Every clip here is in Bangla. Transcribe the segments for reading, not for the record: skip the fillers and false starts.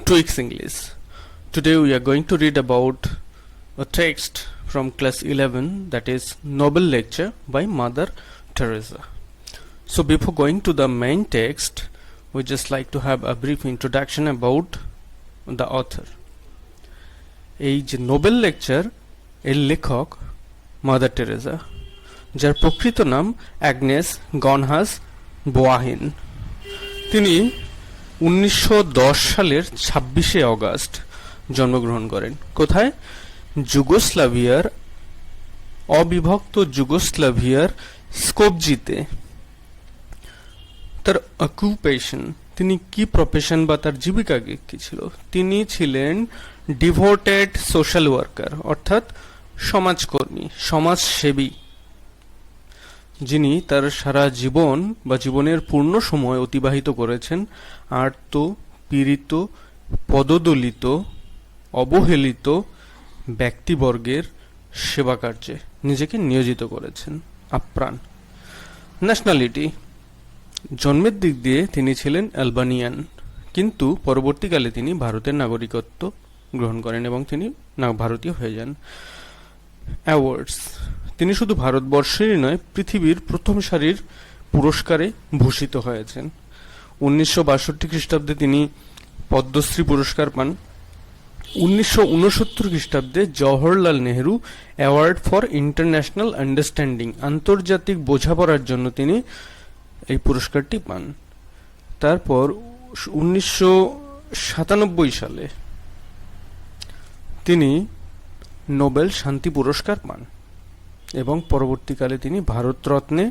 Tweaks English. Today we are going to read about a text from class 11, that is Nobel lecture by Mother Teresa. So before going to the main text, we just like to have a brief introduction about the author. এই যে নোবেল লেকচার এর লেখক মাদার টেরেসা, যার প্রকৃত নাম অ্যাগনেস গনহাস বোয়াহিন। তিনি 1910 সালের 26শে অগাস্ট জন্মগ্রহণ করেন। কোথায়? যুগোস্লাভিয়ার, অবিভক্ত যুগোস্লাভিয়ার স্কোপজিতে। তার অকুপেশন, তিনি কি প্রফেশন বা তার জীবিকা কি ছিল? তিনি ছিলেন ডিভোটেড সোশ্যাল ওয়ার্কার, অর্থাৎ সমাজকর্মী, সমাজসেবী, যিনি তার সারা জীবন বা জীবনের পূর্ণ সময় অতিবাহিত করেছেন আর্ত, পীড়িত, পদদলিত, অবহেলিত ব্যক্তিবর্গের সেবা কার্যে নিজেকে নিয়োজিত করেছেন আপ্রাণ। ন্যাশনালিটি, জন্মের দিক দিয়ে তিনি ছিলেন আলবানিয়ান, কিন্তু পরবর্তীকালে তিনি ভারতের নাগরিকত্ব গ্রহণ করেন এবং তিনি ভারতীয় হয়ে যান। অ্যাওয়ার্ডস, তিনি শুধু ভারতবর্ষেরই নয়, পৃথিবীর প্রথম সারির পুরস্কারে ভূষিত হয়েছেন। 1962 খ্রিস্টাব্দে তিনি পদ্মশ্রী পুরস্কার পান। 1969 খ্রিস্টাব্দে Jawaharlal Nehru award for international understanding, আন্তর্জাতিক বোঝাপড়ার জন্য তিনি এই পুরস্কারটি পান। তারপর 1997 সালে তিনি নোবেল শান্তি পুরস্কার পান এবং পরবর্তীকালে তিনি ভারতরত্নে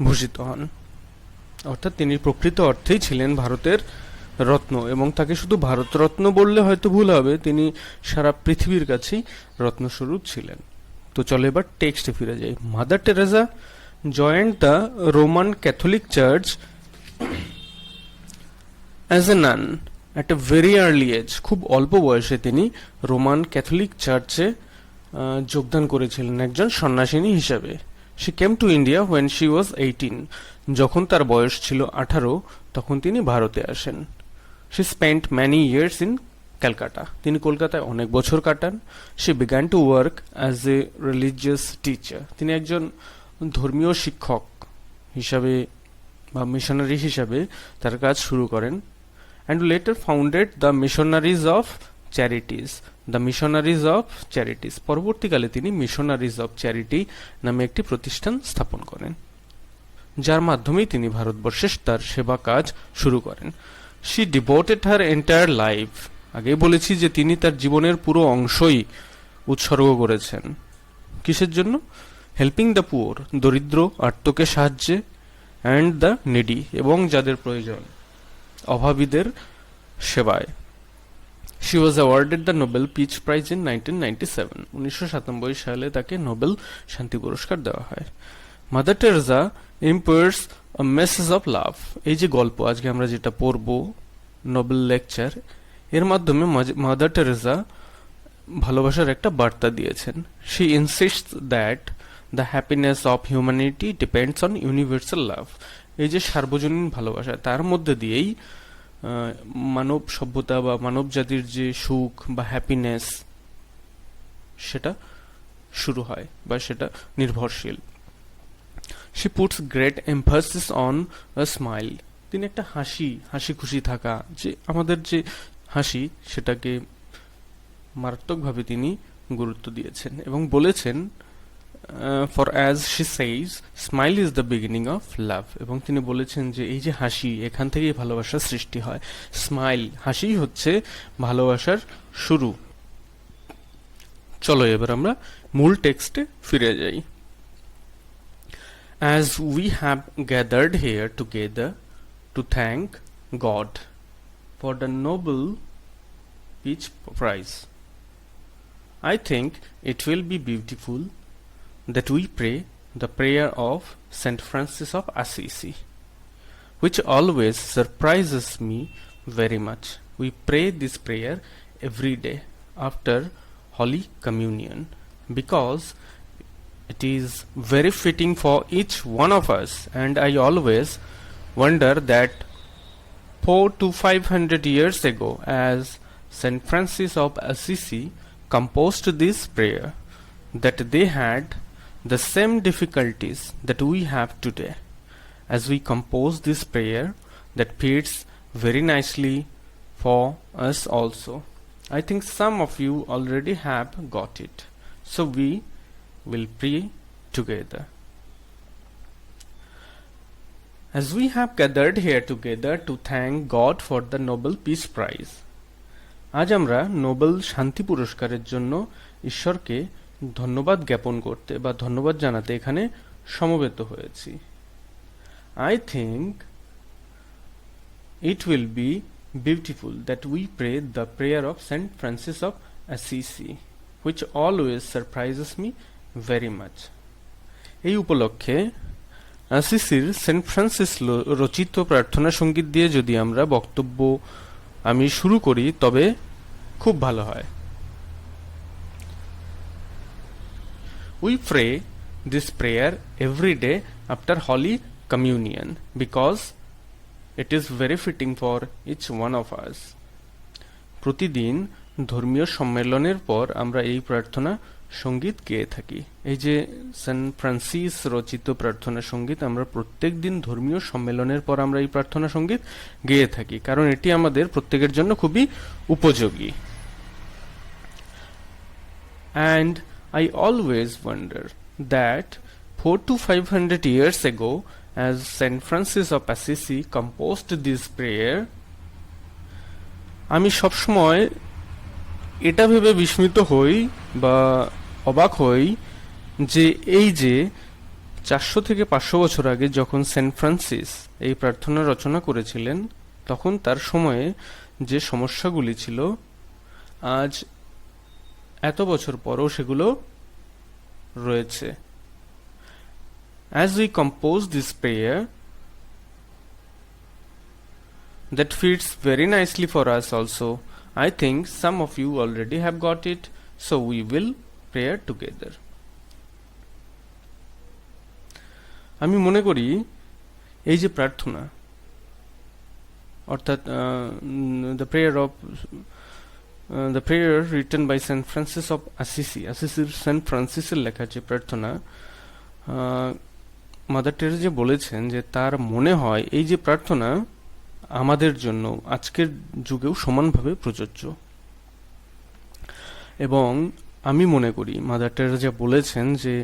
ভূষিত হন। অর্থাৎ তিনি প্রকৃত অর্থেই ছিলেন ভারতের রত্ন, এবং তাকে শুধু ভারতরত্ন বললে হয়তো ভুল হবে, তিনি সারা পৃথিবীর কাছেই রত্নস্বরূপ ছিলেন। তো চলো এবার টেক্সটে ফিরে যাই। Mother Teresa joined the Roman Catholic Church as a nun at a very early age. খুব অল্প বয়সে তিনি রোমান ক্যাথলিক চার্চে যোগদান করেছিলেন একজন সন্ন্যাসিনী হিসাবে। She came to India when she was 18. যখন তার বয়স ছিল 18, তখন তিনি ভারতে আসেন। She spent many years in Calcutta, তিনি কলকাতায় অনেক বছর কাটান। She began to work as a religious teacher. তিনি একজন ধর্মীয় শিক্ষক হিসাবে বা মিশনারি হিসাবে তার কাজ শুরু করেন। And letter founded the missionaries of charities, the missionaries of charities. পরবর্তীকালে তিনি মিশনারিজ অফ চ্যারিটি নামে একটি প্রতিষ্ঠান স্থাপন করেন, যার মাধ্যমেই তিনি ভারতবর্ষে তার সেবা কাজ শুরু করেন। She devoted her entire life, আগেই বলেছি যে তিনি তার জীবনের পুরো অংশই উৎসর্গ করেছেন কিসের জন্য? হেল্পিং দ্য পুয়ার, দরিদ্র আর্তকে সাহায্যে, অ্যান্ড দ্য নিডি, এবং যাদের প্রয়োজন, অভাবীদের সেবায়। She was awarded the Nobel Peace Prize in 1997. 1997 সালে তাকে নোবেল শান্তি পুরস্কার দেওয়া হয়। Mother Teresa imparts a message of love. এই যে গল্প আজকে আমরা যেটা পড়ব, নোবেল লেকচার, এর মাধ্যমে মাদার টেরেসা ভালোবাসার একটা বার্তা দিয়েছেন। She insists that the happiness of humanity depends on universal love. এই যে সার্বজনীন ভালোবাসা, তার মধ্যে দিয়েই মানব সভ্যতা বা মানব জাতির যে সুখ বা হ্যাপিনেস, সেটা শুরু হয় বা সেটা নির্ভরশীল। She puts great emphasis on a smile. তিনি একটা হাসি খুশি থাকা, যে আমাদের যে হাসি, সেটাকে মারাত্মকভাবে তিনি গুরুত্ব দিয়েছেন এবং বলেছেন for as she says, smile is the beginning of love. এবং তিনি বলেছেন যে এই যে হাসি, এখান থেকেই ভালোবাসার সৃষ্টি হয়। স্মাইল, হাসি হচ্ছে ভালোবাসার শুরু। চলো এবার আমরা মূল টেক্সটে ফিরে যাই। As we have gathered here together to thank God for the Nobel Peace Prize, I think it will be beautiful that we pray the prayer of Saint Francis of Assisi, which always surprises me very much. We pray this prayer every day after Holy Communion because it is very fitting for each one of us, and I always wonder that 400 to 500 years ago, as Saint Francis of Assisi composed this prayer, that they had the same difficulties that we have today. As we compose this prayer, that fits very nicely for us also. I think some of you already have got it. So we will pray together. As we have gathered here together to thank God for the Nobel Peace Prize, আজ আমরা নোবেল শান্তি পুরস্কারের জন্য ঈশ্বরকে ধন্যবাদ জ্ঞাপন করতে বা ধন্যবাদ জানাতে এখানে সমবেত হয়েছি। I think it will be beautiful that we pray the prayer of Saint Francis of Assisi, which always surprises me very much. এই উপলক্ষে অ্যাসিসির সেন্ট ফ্রান্সিস রচিত প্রার্থনা সঙ্গীত দিয়ে যদি আমরা বক্তব্য আমি শুরু করি তবে খুব ভালো হয়। We pray this prayer every day after Holy Communion because it is very fitting for each one of us. প্রতিদিন ধর্মীয় সম্মেলনের পর আমরা এই প্রার্থনা সঙ্গীত গেয়ে থাকি। এই যে সেন্ট ফ্রান্সিস রচিত প্রার্থনা সঙ্গীত আমরা প্রত্যেক দিন ধর্মীয় সম্মেলনের পর আমরা এই প্রার্থনা সঙ্গীত গেয়ে থাকি, কারণ এটি আমাদের প্রত্যেকের জন্য খুবই উপযোগী। And I always wonder that 400 to 500 years ago, as Saint Francis of Assisi composed this prayer, আমি সবসময় এটা ভেবে বিস্মিত হই বা অবাক হই যে এই যে 400 থেকে 500 বছর আগে যখন সেন্ট ফ্রান্সিস এই প্রার্থনা রচনা করেছিলেন তখন তার সময়ে যে সমস্যাগুলি ছিল আজ এত বছর পরও সেগুলো রয়েছে। As we compose this prayer, that fits very nicely for us also. I think some of you already have got it, so we will pray together. আমি মনে করি এই যে প্রার্থনা অর্থাৎ the prayer written by Saint Francis of Assisi, saint ফ্রান্সিসের লেখা যে প্রার্থনা, মাদার টেরেসা বলেছেন যে তার মনে হয় এই যে প্রার্থনা আমাদের জন্য আজকের যুগেও সমানভাবে প্রযোজ্য। এবং আমি মনে করি মাদার টেরেসা বলেছেন যে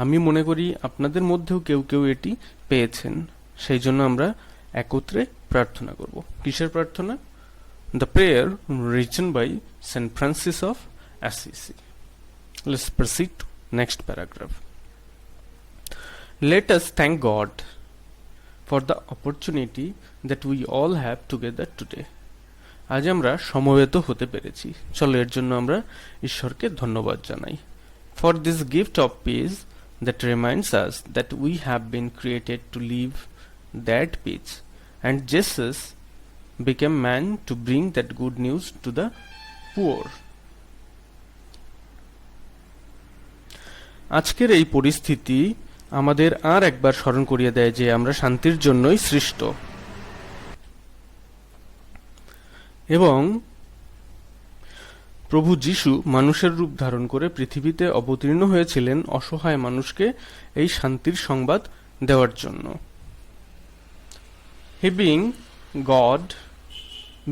আমি মনে করি আপনাদের মধ্যেও কেউ কেউ এটি পেয়েছেন, সেই জন্য আমরা একত্রে প্রার্থনা করব। কিসের প্রার্থনা? The prayer written by Saint Francis of Assisi. Let's proceed to next paragraph. Let us thank God for the opportunity that we all have together today. আজ আমরা সমবেত হতে পেরেছি, চলো এর জন্য আমরা ঈশ্বরকে ধন্যবাদ জানাই। For this gift of peace that reminds us that we have been created to live that peace, and Jesus became man to bring that good news to the poor. আজকের এই পরিস্থিতি আমাদের আর একবার স্মরণ করিয়ে দেয় যে আমরা শান্তির জন্যই সৃষ্ট এবং প্রভু যিশু মানুষের রূপ ধারণ করে পৃথিবীতে অবতীর্ণ হয়েছিলেন অসহায় মানুষকে এই শান্তির সংবাদ দেওয়ার জন্য। He being God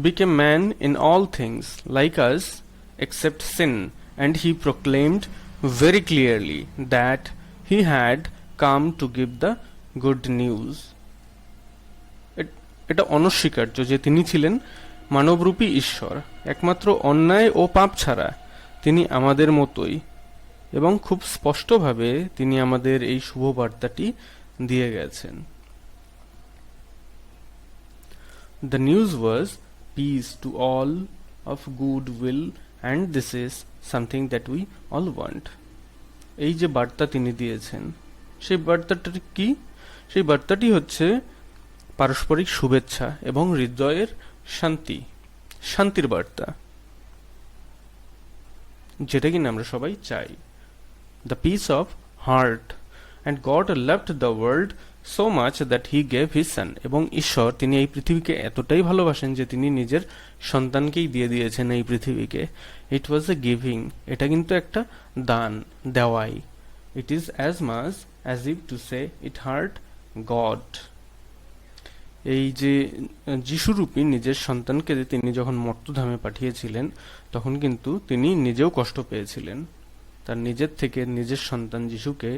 became man in all things like us except sin, and he proclaimed very clearly that he had come to give the good news. এটা অনস্বীকার্য যে তিনি ছিলেন মানবরূপী ঈশ্বর, একমাত্র অন্যায় ও পাপ ছাড়া তিনি আমাদের মতোই, এবং খুব স্পষ্টভাবে তিনি আমাদের এই শুভ বার্তাটি দিয়ে গেছেন। The news was peace to all of good will, and this is something that we all want. এই যে বার্তা তিনি দিয়েছেন সেই বার্তাটি কি? সেই বার্তাটি হচ্ছে পারস্পরিক শুভেচ্ছা এবং হৃদয়ের শান্তি, শান্তির বার্তা, যেটা কিনা আমরা সবাই চাই। The peace of heart, and God loved the world so much that he gave his son, এবং ঈশ্বর তিনি এই পৃথিবীকে এতটাই ভালোবাসেন যে তিনি নিজের সন্তানকেই দিয়ে দিয়েছেন এই পৃথিবীকে। ইট ওয়াজ এ গিভিং, এটা কিন্তু একটা দান, দেওয়াই। It is as much as if to say it heart god. এই যে যিশুরূপী নিজের সন্তানকে তিনি যখন মর্ত্যধামে পাঠিয়েছিলেন, তখন কিন্তু তিনি নিজেও কষ্ট পেয়েছিলেন। তার নিজের থেকে নিজের সন্তান যিশুকে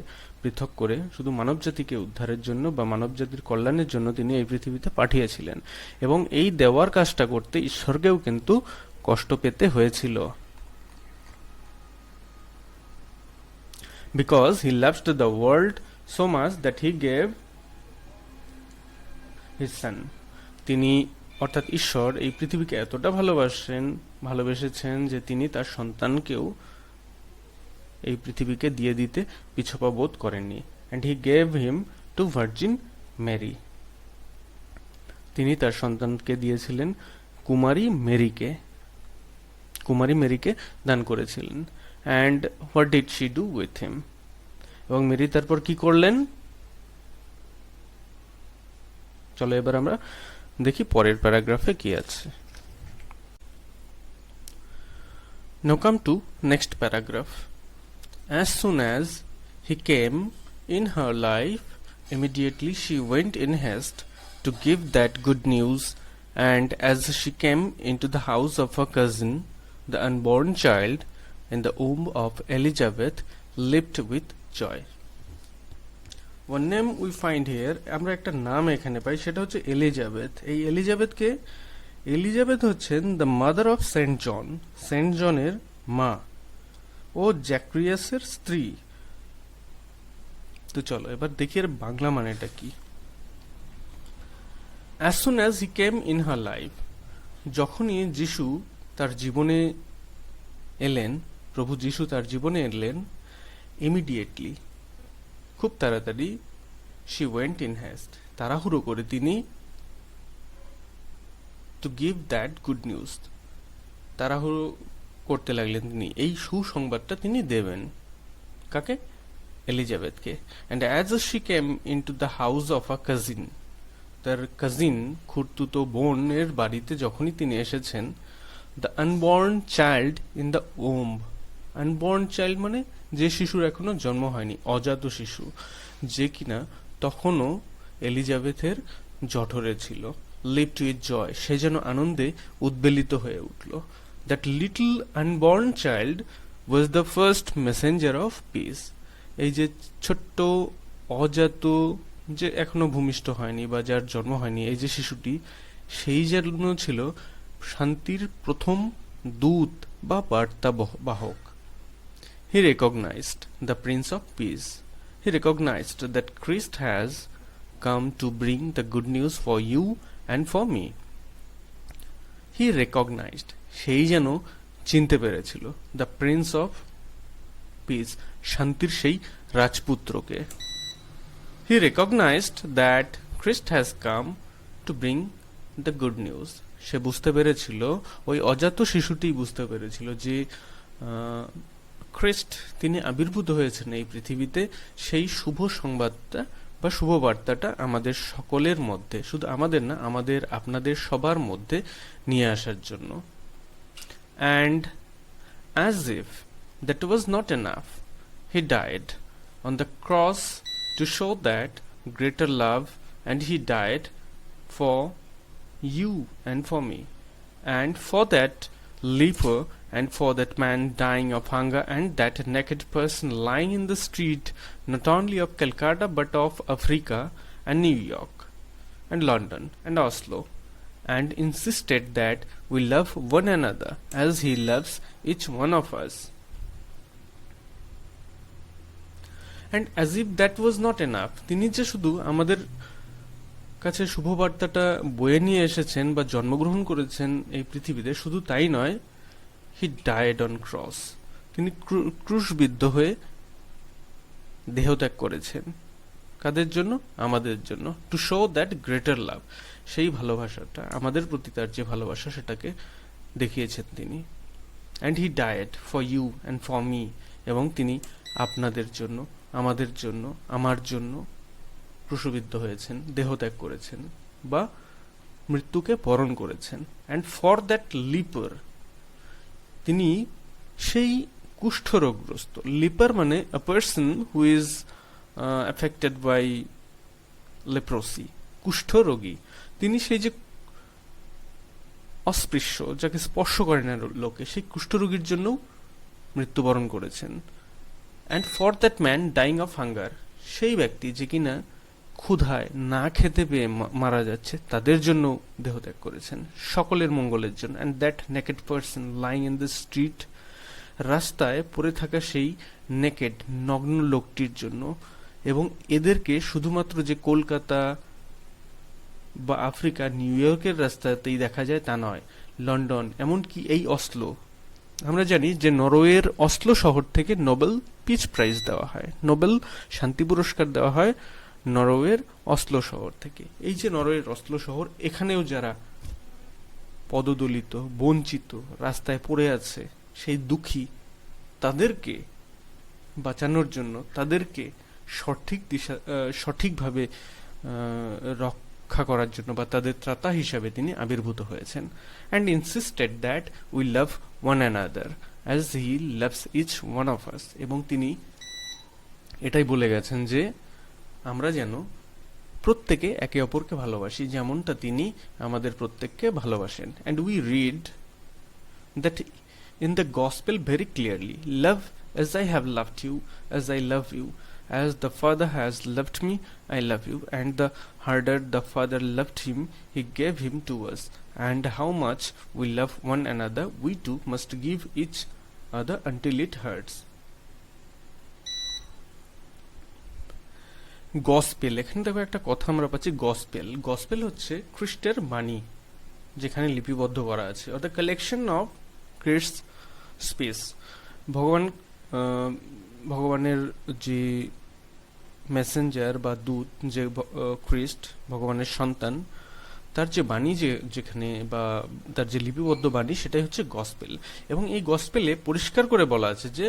পৃথক করে শুধু মানবজাতিকে উদ্ধারের জন্য বা মানবজাতির কল্যাণের জন্য তিনি এই পৃথিবীতে পাঠিয়েছিলেন, এবং এই দেওয়ার কাজটা করতে ঈশ্বরকেও কিন্তু কষ্ট পেতে হয়েছিল। Because he loved the world so much that he gave his son. তিনি অর্থাৎ ঈশ্বর এই পৃথিবীকে এতটা ভালোবেসেছেন যে তিনি তার সন্তানকেও এই পৃথিবীকে দিয়ে দিতে পিছপা বোধ করেননি। And he gave him to Virgin Mary. তিনি তার সন্তানকে দিয়েছিলেন কুমারী মেরিকে দান করেছিলেন। And what did she do with him, এবং মেরি তারপর কি করলেন? চলো এবার আমরা দেখি পরের প্যারাগ্রাফে কি আছে। Now come to next paragraph. As soon as he came in her life, immediately she went in haste to give that good news, and as she came into the house of her cousin, the unborn child in the womb of Elizabeth leapt with joy. One name we find here, আমরা একটা নাম এখানে পাই, সেটা হচ্ছে এলিজাবেথ। এই এলিজাবেথ হচ্ছেন the mother of Saint John, Saint জনের মা ও জ্যাক্রিয়াসের স্ত্রী। তো চলো এবার দেখি এর বাংলা মানেটা কি। As soon as he came in her life, যখনই যিশু তার জীবনে এলেন, প্রভু যিশু তার জীবনে এলেন, ইমিডিয়েটলি, খুব তাড়াতাড়ি, she went in haste, তাড়াহুড়ো করে তিনি to give that good news, তাড়াহুড়ো করতে লাগলেন তিনি এই সুসংবাদটা তিনি দেবেন। কাকে? এলিজাবেথকে। And as she came into the house of a cousin, তার কাজিন, খুড়তুতো বোনের বাড়িতে যখনই তিনি এসেছেন, the unborn child in the womb, unborn child মানে যে শিশুর এখনো জন্ম হয়নি, অজাত শিশু, যে কিনা তখনও এলিজাবেথের জঠরে ছিল, leaped with joy, সে যেন আনন্দে উদ্বেলিত হয়ে উঠল। That little unborn child was the first messenger of peace. এই যে ছোট্ট অজাত, যে এখনো ভূমিষ্ঠ হয়নি বা যার জন্ম হয়নি, এই যে শিশুটি, সেই জন্য ছিল শান্তির প্রথম দূত বা বার্তা বাহক। He recognized the Prince of Peace. He recognized that Christ has come to bring the good news for you and for me. He recognized, সেই যেন চিনতে পেরেছিল, দ্য প্রিন্স অফ পিস, শান্তির সেই রাজপুত্রকে। He recognised that Christ has come to bring the good news. সে বুঝতে পেরেছিল, ওই অজাত শিশুটি বুঝতে পেরেছিল যে খ্রিস্ট তিনি আবির্ভূত হয়েছেন এই পৃথিবীতে সেই শুভ সংবাদটা বা শুভ বার্তাটা আমাদের সকলের মধ্যে, শুধু আমাদের না, আমাদের আপনাদের সবার মধ্যে নিয়ে আসার জন্য। And as if that was not enough, he died on the cross to show that greater love, and he died for you and for me, and for that leper, and for that man dying of hunger, and that naked person lying in the street, not only of Calcutta but of Africa and New York and London and Oslo, and insisted that we love one another as he loves each one of us. And as if that was not enough, তিনি যে শুধু আমাদের কাছে শুভবার্তাটা বয়ে নিয়ে এসেছেন বা জন্মগ্রহণ করেছেন এই পৃথিবীতে, শুধু তাই নয়, he died on cross, তিনি ক্রুশবিদ্ধ হয়ে দেহত্যাগ করেছেন। কাদের জন্য? আমাদের জন্য। টু শো দ্যাট গ্রেটার লাভ, সেই ভালোবাসাটা, আমাদের প্রতি তার যে ভালোবাসা, সেটাকে দেখিয়েছেন তিনি। And he died for you and for me, এবং তিনি আপনাদের জন্য, আমাদের জন্য, আমার জন্য ক্রুশবিদ্ধ হয়েছেন, দেহত্যাগ করেছেন বা মৃত্যুকে বরণ করেছেন। অ্যান্ড ফর দ্যাট লিপার, তিনি সেই কুষ্ঠরোগগ্রস্ত, লিপার মানে a person who is affected by leprosy, কুষ্ঠরোগী, তিনি সেই যে অস্পৃশ্য, যাকে স্পর্শ করে না লোকে, সেই কুষ্ঠরোগীর জন্য মৃত্যুবরণ করেছেন। And for that man dying of hunger, সেই ব্যক্তি যে কিনা ক্ষুধায় না খেতে পেয়ে মারা যাচ্ছে, তাদের জন্য দেহত্যাগ করেছেন, সকলের মঙ্গলের জন্য। And that naked person lying in the street, রাস্তায় পড়ে থাকা সেই নেকেড, নগ্ন লোকটির জন্য। এবং এদেরকে শুধুমাত্র যে কলকাতা বা আফ্রিকা, নিউ ইয়র্কের রাস্তাতেই দেখা যায় তা নয়, লন্ডন, এমনকি এই অসলো, আমরা জানি যে নরওয়ের অসলো শহর থেকে নোবেল পিস প্রাইজ দেওয়া হয়, নোবেল শান্তি পুরস্কার দেওয়া হয় নরওয়ের অসলো শহর থেকে। এই যে নরওয়ের অসলো শহর, এখানেও যারা পদদলিত, বঞ্চিত, রাস্তায় পড়ে আছে, সেই দুঃখী, তাদেরকে বাঁচানোর জন্য, তাদেরকে সঠিকভাবে রক্ষা করার জন্য বা তাদের ত্রাতা হিসাবে তিনি আবির্ভূত হয়েছেন। And insisted that we love one another as he loves each one of us, এবং তিনি এটাই বলে গেছেন যে আমরা যেন প্রত্যেকে একে অপরকে ভালোবাসি, যেমনটা তিনি আমাদের প্রত্যেককে ভালোবাসেন। And we read that in the gospel very clearly, love as I have loved you, as I love you, as the Father has loved me, I love you, and the harder the Father loved him, he gave him to us, and how much we love one another, we too must give each other until it hurts. Gospel, এখানে দেখো একটা কথা আমরা পাচ্ছি, গসপেল। গসপেল হচ্ছে খ্রিস্টের বাণী, যেখানে লিপিবদ্ধ করা আছে, অর্থাৎ কালেকশন অফ ক্রিস্টস স্পেস। ভগবানের যে মেসেঞ্জার বা দূত, যে খ্রিস্ট, ভগবানের সন্তান, তার যে বাণী, যেখানে বা তার যে লিপিবদ্ধ বাণী, সেটাই হচ্ছে গসপেল। এবং এই গসপেলে পরিষ্কার করে বলা আছে যে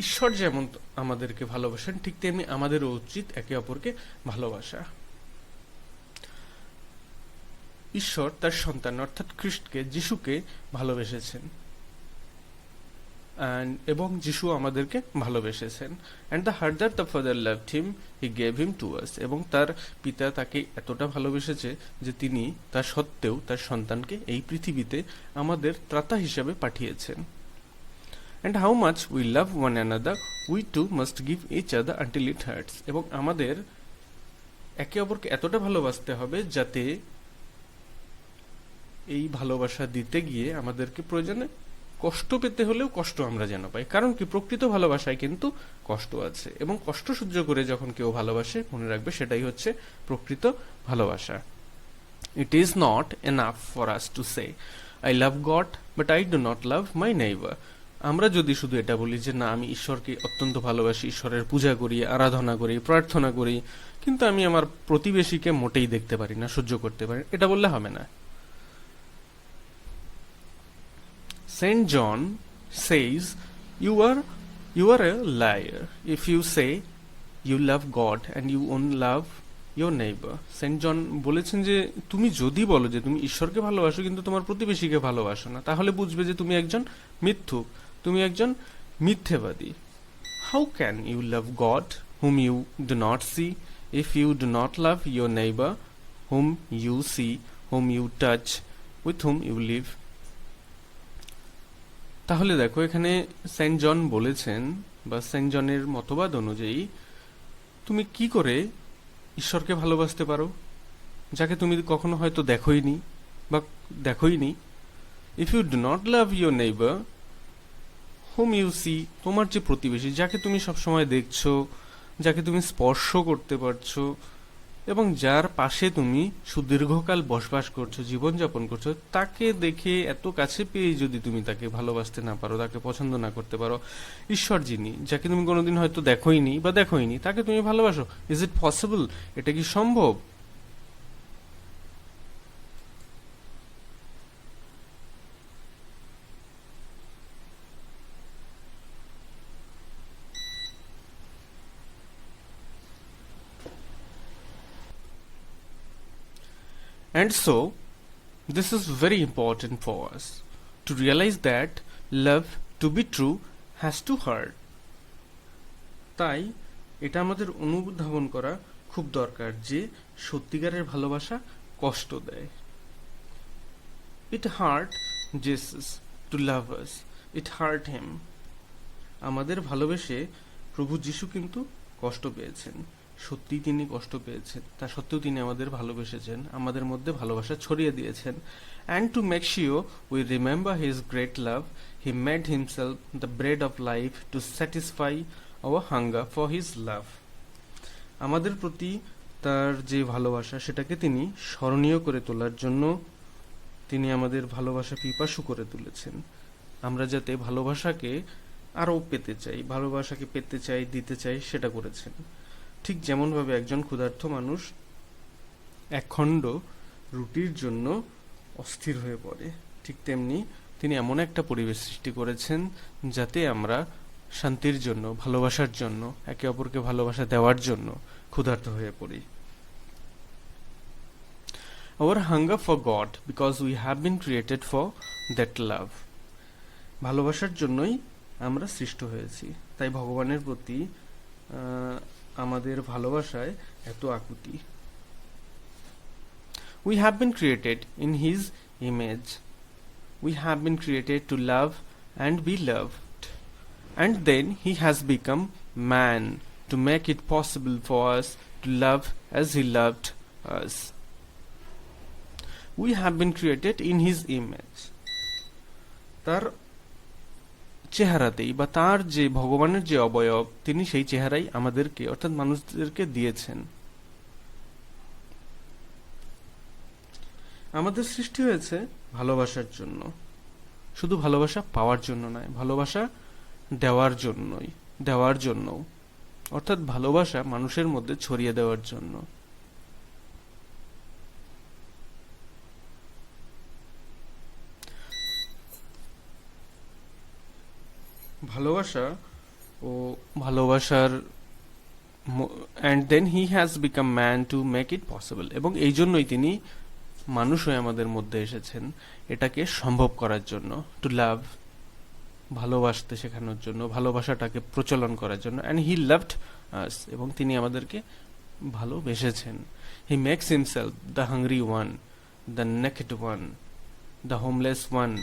ঈশ্বর যেমন আমাদেরকে ভালোবাসেন, ঠিক তেমনি আমাদেরও উচিত একে অপরকে ভালোবাসা। ঈশ্বর তার সন্তান অর্থাৎ খ্রিস্টকে, যিশুকে ভালোবেসেছেন, এবং যিশু আমাদেরকে ভালোবেসেছেন। And the harder the father loved him, he gave him to us, এবং তার পিতা তাকে এতটা ভালোবেসেছে যে তিনি তা সত্ত্বেও তার সন্তানকে এই পৃথিবীতে আমাদের ত্রাতা হিসাবে পাঠিয়েছেন। And how much we love one another, we too must give each other until it hurts, এবং আমাদের একে অপরকে এতটা ভালোবাসতে হবে যাতে এই ভালোবাসা দিতে গিয়ে আমাদেরকে প্রয়োজনে কষ্ট পেতে হলেও কষ্ট আমরা যেন পাই। কারণ কি, প্রকৃত ভালোবাসায় কিন্তু কষ্ট আছে, এবং কষ্ট সহ্য করে যখন কেউ ভালোবাসে, মনে রাখবে সেটাই হচ্ছে প্রকৃত ভালোবাসা। It is not enough for us to say I love god but I do not love my neighbour. আমরা যদি শুধু এটা বলি যে না, আমি ঈশ্বরকে অত্যন্ত ভালোবাসি, ঈশ্বরের পূজা করি, আরাধনা করি, প্রার্থনা করি, কিন্তু আমি আমার প্রতিবেশীকে মোটেই দেখতে পারি না, সহ্য করতে পারি, এটা বললে হবে না। Saint John says, you are a liar if you say you love God and you only love your neighbor. Saint John বলেছেন যে তুমি যদি বলো যে তুমি ঈশ্বরকে ভালোবাসো কিন্তু তোমার প্রতিবেশীকে ভালোবাসো না, তাহলে বুঝবে যে তুমি একজন মিথ্যুক, তুমি একজন মিথ্যেবাদী। How can you love God whom you do not see if you do not love your neighbor whom you see, whom you touch, with whom you live? তাহলে দেখো, এখানে সেন্ট জন বলেছেন, বা সেন্ট জনের মতবাদ অনুযায়ী, তুমি কি করে ঈশ্বরকে ভালোবাসতে পারো যাকে তুমি কখনো হয়তো দেখোইনি বা দেখোইনি। If you do not love your neighbour whom you see, তোমার যে প্রতিবেশী, যাকে তুমি সবসময় দেখছো, যাকে তুমি স্পর্শ করতে পারছো, এবং যার পাশে তুমি সুদীর্ঘকাল বসবাস করছো, জীবনযাপন করছো, তাকে দেখে এত কাছে পেয়ে যদি তুমি তাকে ভালোবাসতে না পারো, তাকে পছন্দ না করতে পারো, ঈশ্বর যিনি, যাকে তুমি কোনোদিন হয়তো দেখোইনি বা দেখোইনি, তাকে তুমি ভালোবাসো, ইজ ইট পসিবল? এটা কি সম্ভব? And so, this is very important for us to realize that love, to be true, has to hurt. তাই এটা আমাদের অনুধাবন করা খুব দরকার যে সত্যিকারের ভালোবাসা কষ্ট দেয়. It hurt Jesus to love us. It hurt him. আমাদের ভালোবেসে প্রভু যিশু কিন্তু কষ্ট পেয়েছেন. সত্যি তিনি কষ্ট পেয়েছেন, তা সত্ত্বেও তিনি আমাদের ভালোবেসেছেন, আমাদের মধ্যে ভালোবাসা ছড়িয়ে দিয়েছেন. And to make sure we remember his great love, he made himself the bread of life to satisfy our hunger for his love. আমাদের প্রতি তার যে ভালোবাসা সেটাকে তিনি স্মরণীয় করে তোলার জন্য তিনি আমাদের ভালোবাসা পিপাসু করে তুলেছেন. আমরা যাতে ভালোবাসাকে আরও পেতে চাই, ভালোবাসাকে পেতে চাই, দিতে চাই, সেটা করেছেন. ঠিক যেমনভাবে একজন ক্ষুধার্ত মানুষ এক খণ্ড রুটির জন্য অস্থির হয়ে পড়ে, ঠিক তেমনি তিনি এমন একটা পরিবেশ সৃষ্টি করেছেন যাতে আমরা শান্তির জন্য, ভালোবাসার জন্য, একে অপরকে ভালোবাসা দেওয়ার জন্য ক্ষুধার্ত হয়ে পড়ি. Our hunger for God, because we have been created for that love. ভালোবাসার জন্যই আমরা সৃষ্ট হয়েছি, তাই ভগবানের প্রতি আমাদের ভালোবাসায় এত আকুতি. We have been created in His image. We have been created to love and be loved. And then He has become man to make it possible for us to love as He loved us. We have been created in His image. তার চেহারাতেই বা তার যে ভগবানের যে অবয়ব, তিনি সেই চেহারাই আমাদেরকে অর্থাৎ মানুষদেরকে দিয়েছেন. আমাদের সৃষ্টি হয়েছে ভালোবাসার জন্য, শুধু ভালোবাসা পাওয়ার জন্য নয়, ভালোবাসা দেওয়ার জন্য, অর্থাৎ ভালোবাসা মানুষের মধ্যে ছড়িয়ে দেওয়ার জন্য. ভালোবাসা ও ভালোবাসার and then he has become man to make it possible, এবং এই জন্যই তিনি মানুষ হয়ে আমাদের মধ্যে এসেছেন এটাকে সম্ভব করার জন্য. টু লাভ, ভালোবাসতে শেখানোর জন্য, ভালোবাসাটাকে প্রচলন করার জন্য. and he loved us, এবং তিনি আমাদেরকে ভালোবেসেছেন. he makes himself the hungry one, the naked one, the homeless one,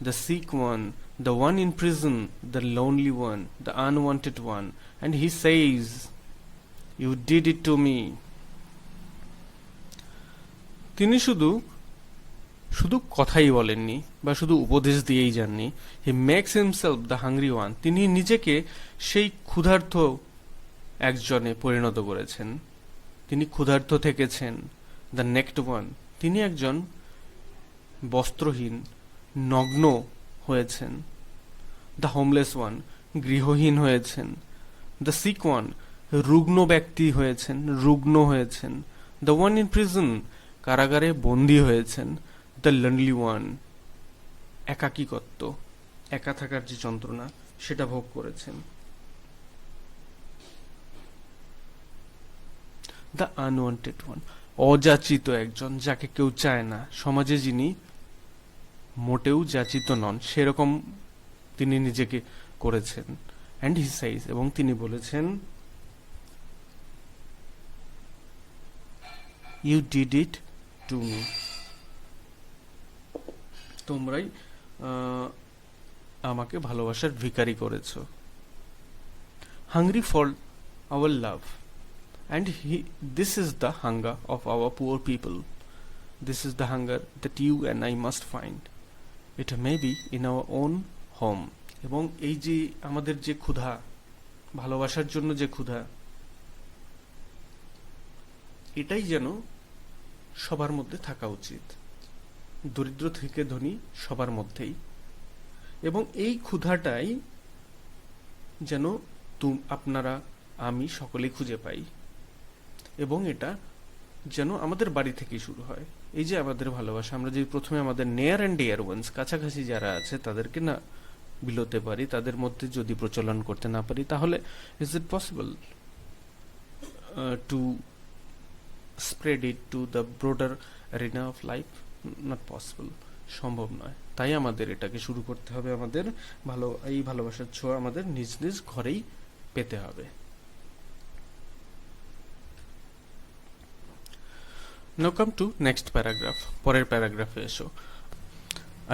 the sick one, the one in prison, the lonely one, the unwanted one, and he says, you did it to me. তিনি শুধু কথাই বলেননি বা শুধু উপদেশ দিয়েই যাননি. He makes himself the hungry one, তিনি নিজেকে সেই ক্ষুধার্ত একজনে পরিণত করেছেন. তিনি ক্ষুধার্ত থেকেছেন. দ্য নেকড ওয়ান, তিনি একজন বস্ত্রহীন, নগ্ন হয়েছেন. দ্য হোমলেস ওয়ান, গৃহহীন হয়েছেন. দ্য সিক ওয়ান, রুগ্ন ব্যক্তি হয়েছেন, রুগ্ন হয়েছেন. দ্য ওয়ান ইন প্রিজন, কারাগারে বন্দী হয়েছেন. দ্য লনলি ওয়ান, একাকিত্ব, একা থাকার যে যন্ত্রণা সেটা ভোগ করেছেন. দ্য আনওয়ান্টেড ওয়ান, অযাচিত একজন, যাকে কেউ চায় না, সমাজে যিনি মোটেও যাচিত নন সেরকম তিনি নিজেকে করেছেন. অ্যান্ড হি সেইজ, এবং তিনি বলেছেন, you did it to me, তোমরাই আমাকে ভালোবাসার ভিখারি করেছ. Hungry for our love, and this is the hunger of our poor people. This is the hunger that you and I must find. It may be in our own home. এবং এই যে আমাদের যে ক্ষুধা, ভালোবাসার জন্য যে ক্ষুধা, এটাই যেন সবার মধ্যে থাকা উচিত, দরিদ্র থেকে ধনী সবার মধ্যেই. এবং এই ক্ষুধাটাই যেন আপনারা, আমি সকলেই খুঁজে পাই, এবং এটা যেন আমাদের বাড়ি থেকেই শুরু হয়. এই যে আমাদের ভালোবাসা, আমরা যদি প্রথমে আমাদের নেয়ার অ্যান্ড ডিয়ার ওয়ান্স, কাছাকাছি যারা আছে তাদেরকে না বিলোতে পারি, তাদের মধ্যে যদি প্রচলন করতে না পারি, তাহলে is it possible to spread it to the broader arena of life, not possible, সম্ভব নয়। তাই আমাদের এটাকে শুরু করতে হবে, আমাদের এই ভালোবাসার ছোঁয়া আমাদের নিজ নিজ ঘরেই পেতে হবে। Now come to next paragraph. পরের প্যারাগ্রাফে এসো।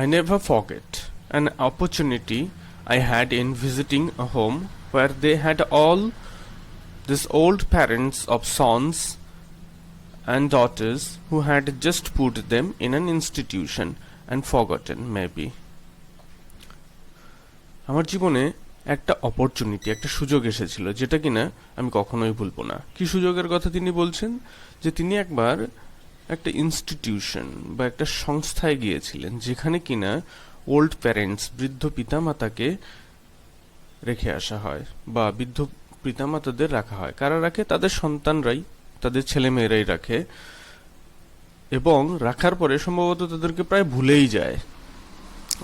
I never forget an opportunity I had in visiting a home where they had all these old parents of sons and daughters who had just put them in an institution and forgotten maybe. আমার জীবনে একটা অপরচুনিটি, একটা সুযোগ এসেছিল যেটা কিনা আমি কখনোই ভুলবো না। কি সুযোগের কথা তিনি বলছেন? যে তিনি একবার একটা ইনস্টিটিউশন বা একটা সংস্থায় গিয়েছিলেন যেখানে কিনা ওল্ড প্যারেন্টস, বৃদ্ধ পিতামাতাকে রেখে আসা হয় বা বৃদ্ধ পিতামাতাদের রাখা হয়। কারা রাখে? তাদের সন্তানরাই, তাদের ছেলেমেয়েরাই রাখে, এবং রাখার পরে সম্ভবত তাদেরকে প্রায় ভুলেই যায়।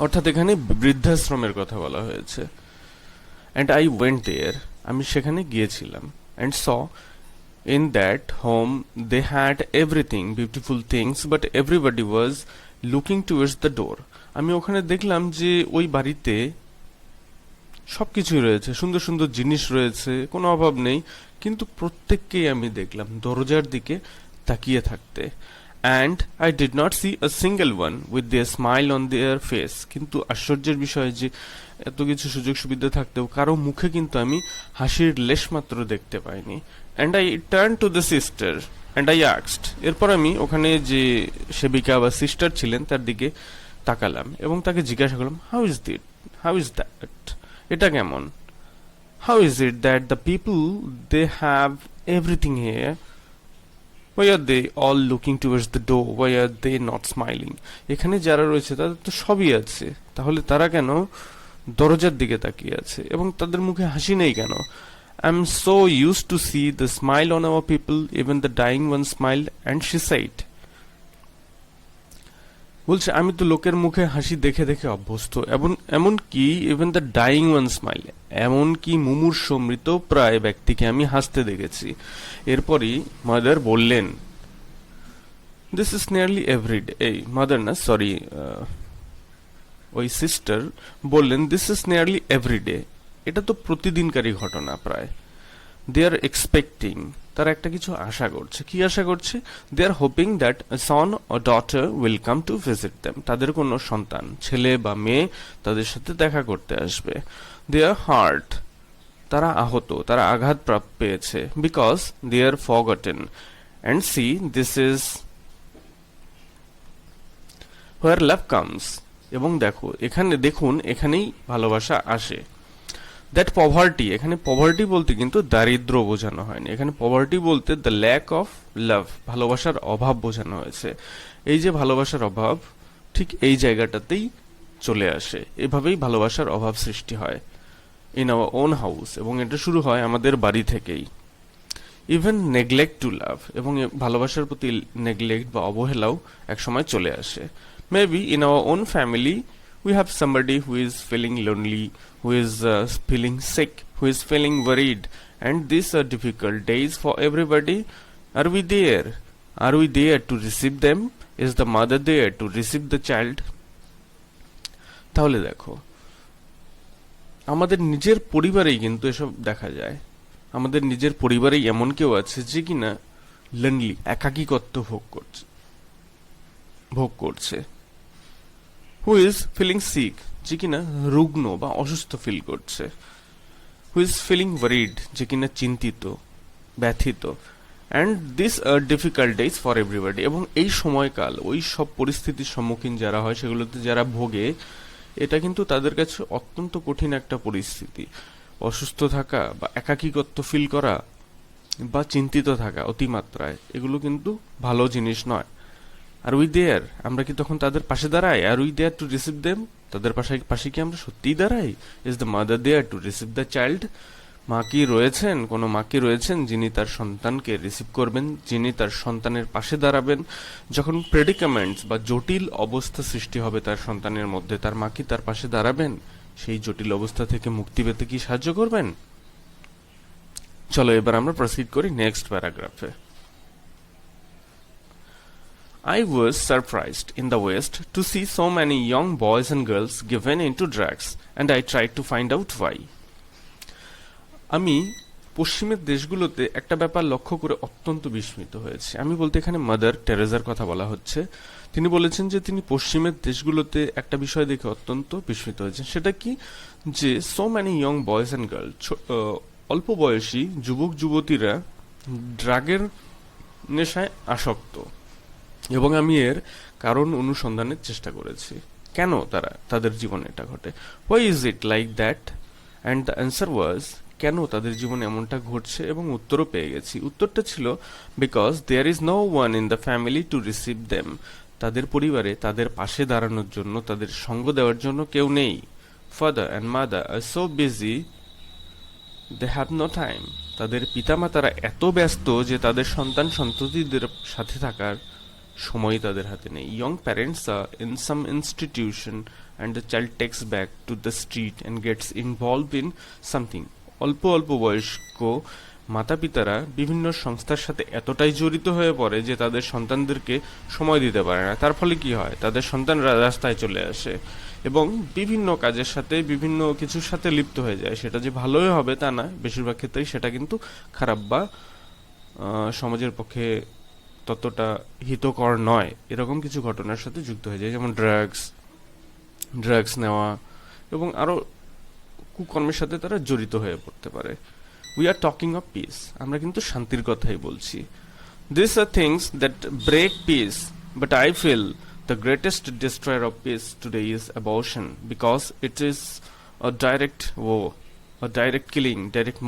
অর্থাৎ এখানে বৃদ্ধাশ্রমের কথা বলা হয়েছে। অ্যান্ড আই ওয়েন্ট দেয়ার, আমি সেখানে গিয়েছিলাম। And saw in that home they had everything, beautiful things, but everybody was looking towards the door. আমি ওখানে দেখলাম যে ওই বাড়িতে সবকিছুই রয়েছে, সুন্দর সুন্দর জিনিস রয়েছে, কোনো অভাব নেই, কিন্তু প্রত্যেককেই আমি দেখলাম দরজার দিকে তাকিয়ে থাকতে। and I did not see a single one with their smile on their face. কিন্তু আশ্চর্যের বিষয় যে এত কিছু সুযোগ সুবিধা থাকতেও কারো মুখে কিন্তু আমি হাসির লেশ মাত্র দেখতে পাইনি। and I turned to the sister and I asked, এরপর আমি ওখানে যে সেবিকা বা সিস্টার ছিলেন তার দিকে তাকালাম এবং তাকে জিজ্ঞাসা করলাম, how is that, এটা কেমন? how is it that the people they have everything here, why are they all looking towards the door, why are they not smiling? এখানে যারা রয়েছে তাদের তো সবই আছে, তাহলে তারা কেন দরজার দিকে তাকিয়ে আছে এবং তাদের মুখে হাসি নেই কেন? I'm so used to see the smile on our people, even the dying one smiled, and she said, বলছে আমি তো লোকের মুখে হাসি দেখে দেখে অভ্যস্ত, এমন কি even the dying one smile, এমন কি মুমূর্ষ মৃত প্রায় ব্যক্তিকে আমি হাসতে দেখেছি। এরপরই মাদার বললেন, this is nearly every day, এই মাদার না সরি ওই সিস্টার বললেন, this is nearly every day, এটা তো প্রতিদিনকারই ঘটনা প্রায়। দে আর এক্সপেক্টিং, তারা একটা কিছু আশা করছে। কি আশা করছে? They are hoping that son or daughter will come to visit them, তাদের কোনো সন্তান, ছেলে বা মেয়ে তাদের সাথে দেখা করতে আসবে। দে আর হার্ট, তারা আহত, তারা আঘাত পেয়েছে। Because they are forgotten, and see this is where love comes, এবং দেখুন এখানেই ভালোবাসা আসে। দ্যাট পভার্টি, এখানে পভার্টি বলতে কিন্তু দারিদ্র বোঝানো হয়নি, এখানে পভার্টি বলতে দ্য ল্যাক অফ লাভ, ভালোবাসার অভাব বোঝানো হয়েছে। এই যে ভালোবাসার অভাব ঠিক এই জায়গাটাতেই চলে আসে, এভাবেই ভালোবাসার অভাব সৃষ্টি হয় ইন আওয়ার ওন হাউস, এবং এটা শুরু হয় আমাদের বাড়ি থেকেই। ইভেন নেগলেক্ট টু লাভ, এবং ভালোবাসার প্রতি নেগলেক্ট বা অবহেলাও একসময় চলে আসে। Maybe in our own family we have somebody who is feeling lonely, who is feeling sick, who is feeling worried, and these are difficult days for everybody. Are we there? Are we there to receive them? Is the mother there to receive the child? তাহলে দেখো, আমাদের নিজের পরিবারেই কিন্তু এসব দেখা যায়। আমাদের নিজের পরিবারেই এমন কেউ আছে যে কিনা লনলি, একাকিত্ব ভোগ করছে। হু ইজ ফিলিং সিক, যে কিনা রুগ্ন বা অসুস্থ ফিল করছে। হু ইজ ফিলিং ওয়ারিড, যে কিনা চিন্তিত, ব্যথিত। And this are difficult days for everybody, এবং এই সময়কাল, ওই সব পরিস্থিতির সম্মুখীন যারা হয়, সেগুলোতে যারা ভোগে, এটা কিন্তু তাদের কাছে অত্যন্ত কঠিন একটা পরিস্থিতি। অসুস্থ থাকা বা একাকিত্ব ফিল করা বা চিন্তিত থাকা অতিমাত্রায়, এগুলো কিন্তু ভালো জিনিস নয়। আর উই দেয়ার, আমরা কি তখন তাদের পাশে দাঁড়াই? Are we there to receive them, তাদের পাশে কি আমরা সত্যিই দাঁড়াই? Is the mother there to receive the child? মা কি রয়েছেন, কোনো মা কি রয়েছেন যিনি তার সন্তানকে রিসিভ করবেন, যিনি তার সন্তানের পাশে দাঁড়াবেন? যখন প্রেডিকামেন্টস বা জটিল অবস্থা সৃষ্টি হবে তার সন্তানের মধ্যে, তার মা কি তার পাশে দাঁড়াবেন? সেই জটিল অবস্থা থেকে মুক্তি পেতে কি সাহায্য করবেন? চলো এবার আমরা প্রসিড করি next প্যারাগ্রাফে। I was surprised in the West to see so many young boys and girls given into drugs, and I tried to find out why. আমি পশ্চিমের দেশগুলোতে একটা ব্যাপার লক্ষ্য করে অত্যন্ত বিস্মিত হয়েছি। আমি বলতে এখানে মাদার টেরেজার কথা বলা হচ্ছে। তিনি বলেছেন যে তিনি পশ্চিমের দেশগুলোতে একটা বিষয় দেখে অত্যন্ত বিস্মিত হয়েছেন। সেটা কি, যে so many young boys and girl, অল্প বয়সী যুবক যুবতীরা ড্রাগের নেশায় আসক্ত। এবং আমি এর কারণ অনুসন্ধানের চেষ্টা করেছি, কেন তাদের জীবনে এটা ঘটে। Why is it like that? And the answer was, কেন তাদের জীবনে এমনটা ঘটছে, এবং উত্তরও পেয়ে গেছি। উত্তরটা ছিল, because there is no one in the family to receive them. তাদের পরিবারে তাদের পাশে দাঁড়ানোর জন্য, তাদের সঙ্গ দেওয়ার জন্য কেউ নেই। Father and mother are so busy they have no time. তাদের পিতামাতারা এত ব্যস্ত যে তাদের সন্তান সন্ততিদের সাথে থাকার সময় তাদের হাতে নেই। Young parents are in some institution and the child takes back to the street and gets involve in something. অল্প অল্প বয়স্ক মাতা পিতারা বিভিন্ন সংস্থার সাথে এতটাই জড়িত হয়ে পড়ে যে তাদের সন্তানদেরকে সময় দিতে পারে না। তার ফলে কি হয়, তাদের সন্তানরা রাস্তায় চলে আসে এবং বিভিন্ন কাজের সাথে, বিভিন্ন কিছুর সাথে লিপ্ত হয়ে যায়। সেটা যে ভালোই হবে তা না, বেশিরভাগ ক্ষেত্রেই সেটা কিন্তু খারাপ বা সমাজের পক্ষে ততটা হিতকর নয়, এরকম কিছু ঘটনার সাথে যুক্ত হয়ে যায়, যেমন ড্রাগস নেওয়া এবং আরো কুকর্মের সাথে তারা জড়িত হয়ে পড়তে পারে। We are talking of peace, আমরা কিন্তু শান্তির কথাই বলছি। This are things that break peace, but I feel the greatest destroyer of peace today is abortion, because it is a direct war, a direct killing, direct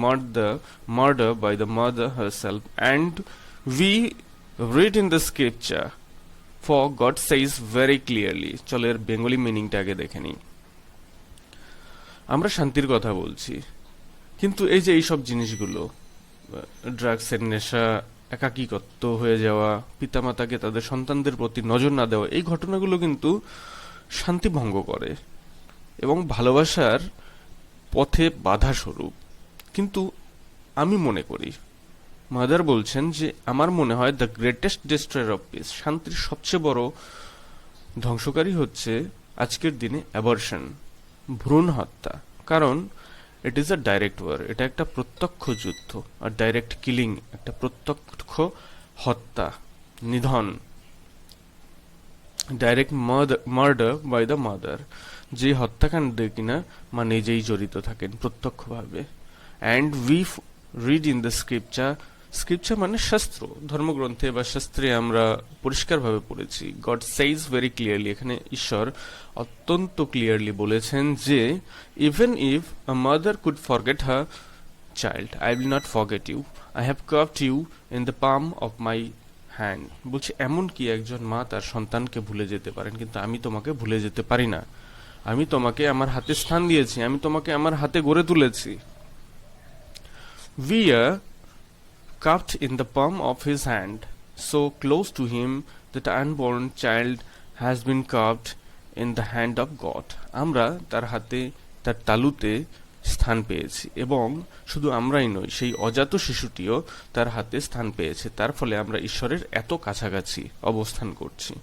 murder by the mother herself. And we read in the scripture, for God says very clearly, চলো এর বেঙ্গলি মিনিংটা আগে দেখে নিই। আমরা শান্তির কথা বলছি, কিন্তু এই যে এইসব জিনিসগুলো, ড্রাগসের নেশা, একাকিত্ব হয়ে যাওয়া, পিতামাতাকে তাদের সন্তানদের প্রতি নজর না দেওয়া, এই ঘটনাগুলো কিন্তু শান্তি ভঙ্গ করে এবং ভালোবাসার পথে বাধা স্বরূপ। কিন্তু আমি মনে করি, মাদার বলছেন যে আমার মনে হয় the greatest destroyer of peace, শান্তির সবচেয়ে বড় ধ্বংসকারী হচ্ছে আজকের দিনে অ্যাবর্শন, ভ্রূণ হত্যা। কারণ it is a direct war, এটা একটা প্রত্যক্ষ যুদ্ধ, আর ডাইরেক্ট কিলিং একটা প্রত্যক্ষ হত্যা, নিধন, direct murder by the mother, যে হত্যাকাণ্ডে কিনা মা নিজেই জড়িত থাকেন প্রত্যক্ষভাবে। And we read in the scripture মানে শাস্ত্র, ধর্মগ্রন্থে বা শাস্ত্রে আমরা পরিষ্কারভাবে পড়েছি। গড সেইজ ভেরি ক্লিয়ারলি, এখানে ঈশ্বর অত্যন্ত ক্লিয়ারলি বলেছেন যে even if a mother could forget her child, I will not forget you, I have carved you in the palm of my hand. বলছে এমন কি একজন মা তার সন্তানকে ভুলে যেতে পারেন, কিন্তু আমি তোমাকে ভুলে যেতে পারি না। আমি তোমাকে আমার হাতে স্থান দিয়েছি, আমি তোমাকে আমার হাতে গড়ে তুলেছি। We are cupped in the palm of his hand, so close to him that unborn child has been cupped in the hand of God. আমরা তার হাতে, তার তালুতে স্থান পেয়েছি, এবং শুধু আমরাই নই, সেই অজাত শিশুটিও তার হাতে স্থান পেয়েছে। তার ফলে আমরা ঈশ্বরের এত কাছাকাছি অবস্থান করছি।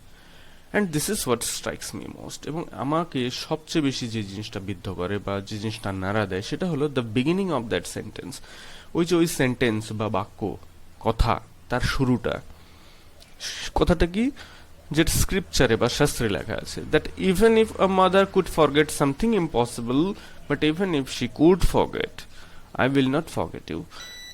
And this is what strikes me most, এবং আমাকে সবচেয়ে বেশি যে জিনিসটা বিদ্ধ করে বা যে জিনিসটা নাড়া দেয়, সেটা হলো the beginning of that sentence. ওই যে ওই সেন্টেন্স বা বাক্য, কথা, তার শুরুটা, কথাটা কি, যেটা স্ক্রিপচারে বা শাস্ত্রে লেখা আছে, that even if a mother could forget something impossible, but even if she could forget, I will not forget you.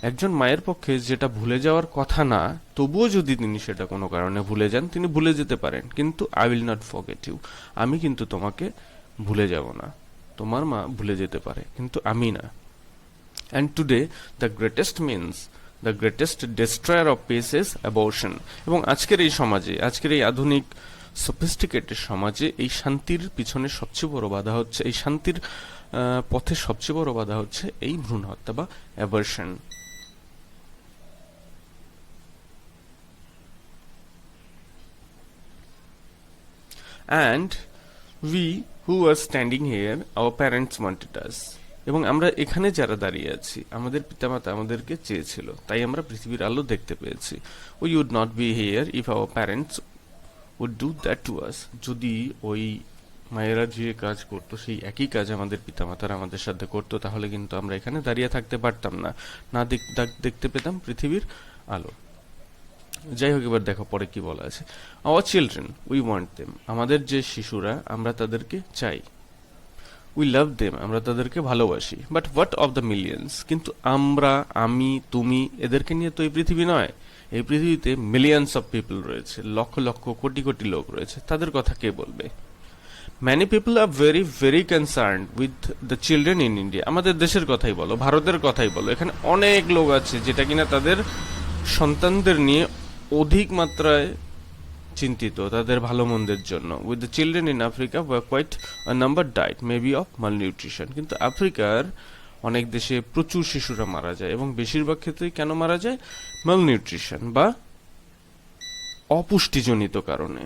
একজন মায়ের পক্ষে যেটা ভুলে যাওয়ার কথা না, তবুও যদি তিনি সেটা কোনো কারণে ভুলে যান, তিনি ভুলে যেতে পারেন, কিন্তু I will not forget you, আমি কিন্তু তোমাকে ভুলে যাব না। তোমার মা ভুলে যেতে পারে, কিন্তু আমি না। And today the greatest means, the greatest destroyer of peace is abortion. এবং আজকের এই সমাজে, আজকের এই আধুনিক সফিস্টিকেটেড সমাজে এই শান্তির পিছনে সবচেয়ে বড় বাধা হচ্ছে, এই শান্তির পথে সবচেয়ে বড় বাধা হচ্ছে এই ভ্রূণ হত্যা বা abortion. And we who are standing here, our parents wanted us. এবং আমরা এখানে যারা দাঁড়িয়ে আছি, আমাদের পিতামাতা আমাদেরকে চেয়েছিল, তাই আমরা পৃথিবীর আলো দেখতে পেয়েছি। We would not be here if our parents would do that to us. যদি ওই মায়েরা যে কাজ করতো সেই একই কাজ আমাদের পিতামাতারা আমাদের সাথে করতো, তাহলে কিন্তু আমরা এখানে দাঁড়িয়ে থাকতে পারতাম না, না দেখতে পেতাম পৃথিবীর আলো। যাই হোক, এবার দেখো পরে কি বলা আছে। Our children we want them, আমাদের যে শিশুরা আমরা তাদেরকে চাই। উই লাভ দেম, আমরা তাদেরকে ভালোবাসি। But what of the millions, কিন্তু আমরা, আমি, তুমি, এদেরকে নিয়ে তো এই পৃথিবী নয়। এই পৃথিবীতে মিলিয়ন্স অফ পিপল রয়েছে, লক্ষ লক্ষ কোটি কোটি লোক রয়েছে, তাদের কথা কে বলবে? Many people are very very concern with the children in India, আমাদের দেশের কথাই বলো, ভারতের কথাই বলো, এখানে অনেক লোক আছে যেটা কিনা তাদের সন্তানদের নিয়ে অধিক মাত্রায় চিন্তিত, তাদের ভালো মন্দের জন্য। With the children in Africa quite a number died maybe of malnutrition, কিন্তু আফ্রিকার অনেক দেশে প্রচুর শিশুরা মারা যায়, এবং বেশিরভাগ ক্ষেত্রেই কেন মারা যায়? মালনিউট্রিশন বা অপুষ্টিজনিত কারণে।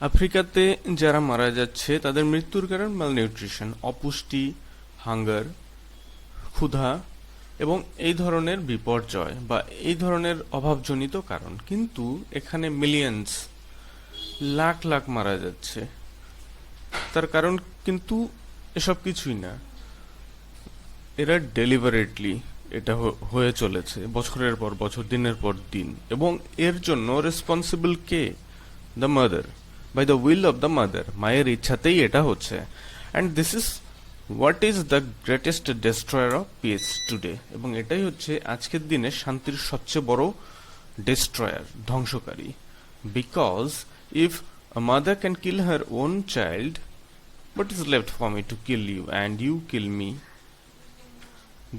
আফ্রিকাতে যারা মারা যাচ্ছে তাদের মৃত্যুর কারণ মালনিউট্রিশন, অপুষ্টি, হাঙ্গার, ক্ষুধা এবং এই ধরনের বিপর্যয় বা এই ধরনের অভাবজনিত কারণ। কিন্তু এখানে মিলিয়ন্স, লাখ লাখ মারা যাচ্ছে, তার কারণ কিন্তু এসব কিছুই না, এরা ডেলিভারেটলি এটা হয়ে চলেছে বছরের পর বছর, দিনের পর দিন, এবং এর জন্য রেসপন্সিবল কে? The mother, by the will of the mother, মায়ের ইচ্ছাতেই এটা হচ্ছে। And this is what is the greatest destroyer of peace today, এবং এটাই হচ্ছে আজকের দিনে শান্তির সবচেয়ে বড় ডেস্ট্রয়ার, ধ্বংসকারী। Because if a mother can kill her own child, what is left for me to kill you and you kill me?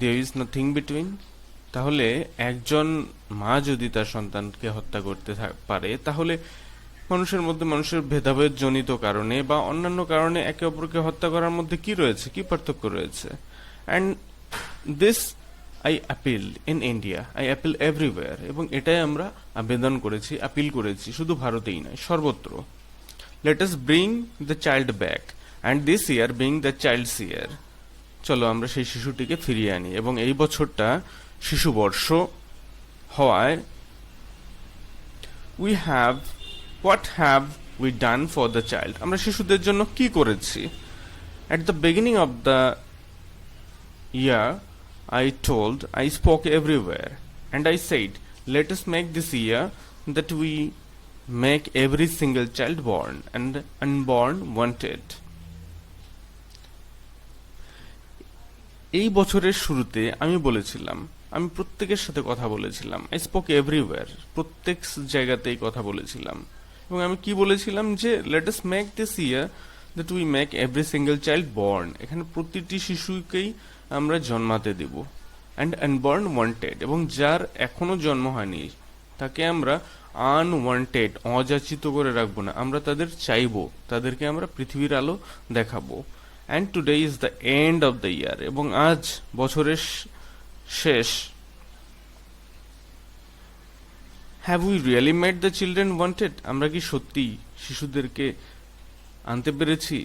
There is nothing between. তাহলে একজন মা যদি তার সন্তানকে হত্যা করতে পারে, তাহলে মানুষের মধ্যে, মানুষের ভেদাভেদ জনিত কারণে বা অন্যান্য কারণে একে অপরকে হত্যা করার মধ্যে কি রয়েছে, কি পার্থক্য রয়েছে? And this I appeal in India, I appeal everywhere, এবং এটাই আমরা আবেদন করেছি, আপিল করেছি, শুধু ভারতেই নয়, সর্বত্র। Let us bring the child back and this year being the child's year, চলো আমরা সেই শিশুটিকে ফিরিয়ে আনি। এবং এই বছরটা শিশু বর্ষ হওয়ায় we have, what have we done for the child, আমরা শিশুদের জন্য কি করেছি? At the beginning of the year I spoke everywhere, and I said, let us make this year that we make every single child born and unborn wanted. এই বছরের শুরুতে আমি বলেছিলাম, আমি প্রত্যেকের সাথে কথা বলেছিলাম। আই স্পোক এভরিওয়্যার, প্রত্যেক জায়গাতেই কথা বলেছিলাম। এবং আমি কি বলেছিলাম? যে let us make this year that we make every single child born, এখানে প্রতিটি শিশুকেই আমরা জন্মাতে দেব। অ্যান্ড আনবর্ন ওয়ান্টেড, এবং যার এখনো জন্ম হয়নি তাকে আমরা আনওয়ান্টেড, অযাচিত করে রাখবো না, আমরা তাদের চাইবো, তাদেরকে আমরা পৃথিবীর আলো দেখাবো। And today is the end of the year, এবং আজ বছরের শেষ। Have we really made the children wanted, আমরা কি সত্যি শিশুদেরকে আনতে পেরেছি?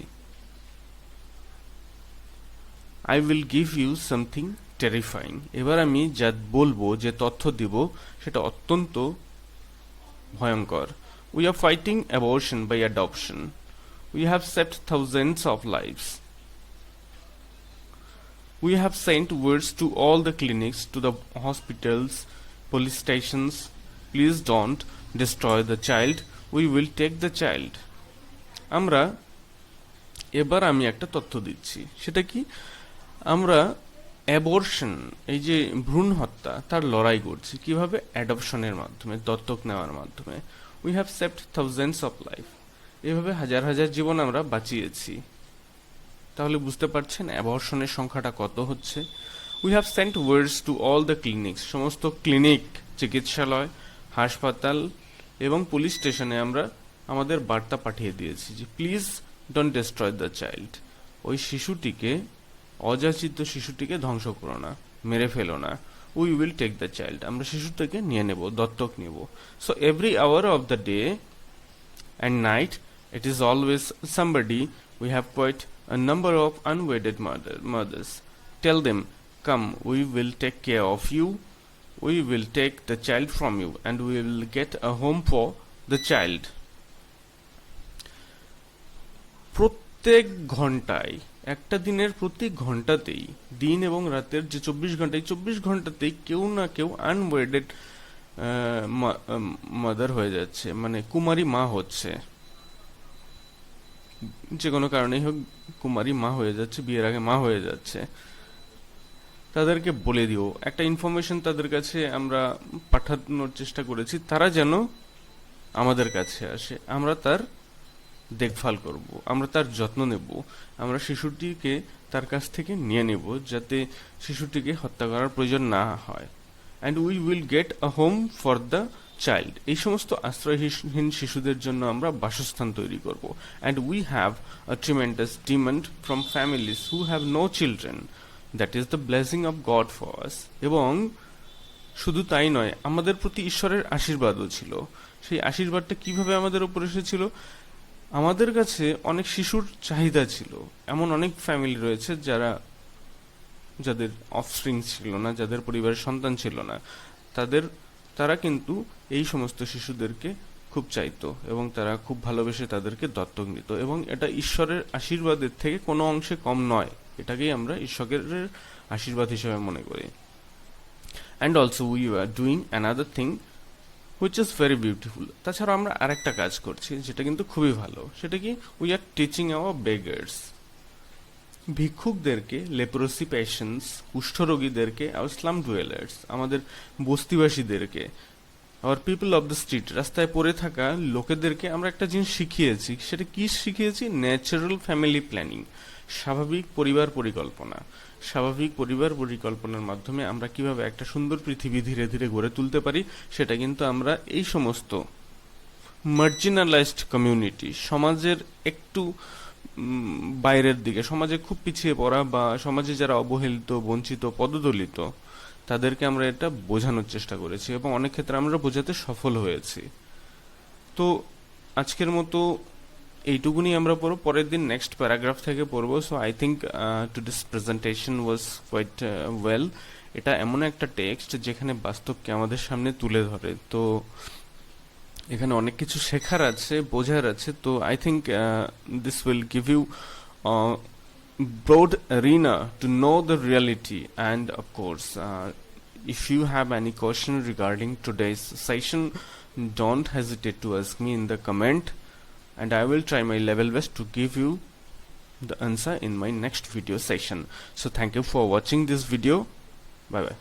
I will give you something terrifying, এবার আমি যা বলবো, যে তথ্য দিব, সেটা অত্যন্ত ভয়ঙ্কর। We are fighting abortion by adoption, we have saved thousands of lives, we have sent words to all the clinics, to the hospitals, police stations, please don't destroy the child, we will take the child. আমরা এবার আমি একটা তথ্য দিচ্ছি, সেটা কি? আমরা অ্যাবর্শন, এই যে ভ্রূণ হত্যা, তার লড়াই করছি। কিভাবে? অ্যাডপশনের মাধ্যমে, দত্তক নেওয়ার মাধ্যমে। We have saved thousands of life, এভাবে হাজার হাজার জীবন আমরা বাঁচিয়েছি। তাহলে বুঝতে পারছেন অ্যাবর্শনের সংখ্যাটা কত হচ্ছে। We have Saint words to all the clinics, সমস্ত ক্লিনিক, চিকিৎসালয়, হাসপাতাল এবং পুলিশ স্টেশনে আমরা আমাদের বার্তা পাঠিয়ে দিয়েছি যে please don't destroy the child, ওই শিশুটিকে, অযাচিত শিশুটিকে ধ্বংস করো না, মেরে ফেলো না। We will take the child, আমরা শিশুটিকে নিয়ে নেব, দত্তক নেব। So every hour of the day and night it is always somebody, we have quite a number of unwedded mothers. Tell them, come, we will take care of you, we will take the child from you, and we will get a home for the child. প্রত্যেক ঘন্টায়, একটা দিনের প্রতি ঘন্টাতেই, দিন এবং রাতের যে 24 ঘন্টায়, 24 ঘন্টাতেই কেউ না কেউ আনওয়েডেড মাদার হয়ে যাচ্ছে, মানে কুমারী মা হচ্ছে। যে কোনো কারণেই হোক কুমারী মা হয়ে যাচ্ছে, বিয়ের আগে মা হয়ে যাচ্ছে। তাদেরকে বলে দিও, একটা ইনফরমেশন তাদের কাছে আমরা পাঠানোর চেষ্টা করেছি, তারা যেন আমাদের কাছে আসে, আমরা তার দেখভাল করব, আমরা তার যত্ন নেব, আমরা শিশুটিকে তার কাছ থেকে নিয়ে নেব, যাতে শিশুটিকে হত্যা করার প্রয়োজন না হয়। And we will get a home for the child. এই সমস্ত আশ্রয়হীন শিশুদের জন্য আমরা বাসস্থান তৈরি করব। And we have a tremendous demand from families who have no children, that is the blessing of God for us. এবং শুধু তাই নয়, আমাদের প্রতি ঈশ্বরের আশীর্বাদও ছিল। সেই আশীর্বাদটা কিভাবে আমাদের উপর এসেছিল? আমাদের কাছে অনেক শিশুর চাহিদা ছিল। এমন অনেক ফ্যামিলি রয়েছে যাদের অফস্প্রিং ছিল না, যাদের পরিবারের সন্তান ছিল না, তারা কিন্তু এই সমস্ত শিশুদেরকে খুব চাইতো এবং তারা খুব ভালোবেসে তাদেরকে দত্তক নিত, এবং এটা ঈশ্বরের আশীর্বাদের থেকে কোনো অংশে কম নয়। এটাকেই আমরা ঈশ্বরের আশীর্বাদ হিসেবে মনে করি। And also we are doing another thing which is very beautiful. তাছাড়া আমরা আরেকটা কাজ করছি যেটা কিন্তু খুবই ভালো। সেটা কি? We are teaching our beggars, ভিক্ষুকদেরকে, লেপ্রোসি পেশেন্টস, কুষ্ঠরোগীদেরকে, আওয়ার স্লাম ডুয়েলার্স, আমাদের বস্তিবাসীদেরকে, our people of the street, রাস্তায় পড়ে থাকা লোকেদেরকে আমরা একটা জিনিস শিখিয়েছি। সেটা কি শিখিয়েছি? ন্যাচারাল ফ্যামিলি প্ল্যানিং, স্বাভাবিক পরিবার পরিকল্পনা। স্বাভাবিক পরিবার পরিকল্পনার মাধ্যমে আমরা কিভাবে একটা সুন্দর পৃথিবী ধীরে ধীরে গড়ে তুলতে পারি, সেটা কিন্তু আমরা এই সমস্ত মার্জিনালাইজড কমিউনিটি, সমাজের একটু বাইরের দিকে, সমাজে খুব পিছিয়ে পড়া বা সমাজে যারা অবহেলিত, বঞ্চিত, পদদলিত, তাদেরকে আমরা এটা বোঝানোর চেষ্টা করেছি এবং অনেক ক্ষেত্রে আমরা বোঝাতে সফল হয়েছি। তো আজকের মতো এইটুকুনি আমরা পড়ব, পরের দিন নেক্সট প্যারাগ্রাফ থেকে পড়বো। So I think today's presentation was quite well. এটা এমন একটা টেক্সট যেখানে বাস্তবকে আমাদের সামনে তুলে ধরে। তো এখানে অনেক কিছু শেখার আছে, বোঝার আছে। তো I think this will give you broad arena to know the reality. And of course, if you have any question regarding today's session, don't hesitate to ask me in the comment, and I will try my level best to give you the answer in my next video session. So thank you for watching this video. Bye bye.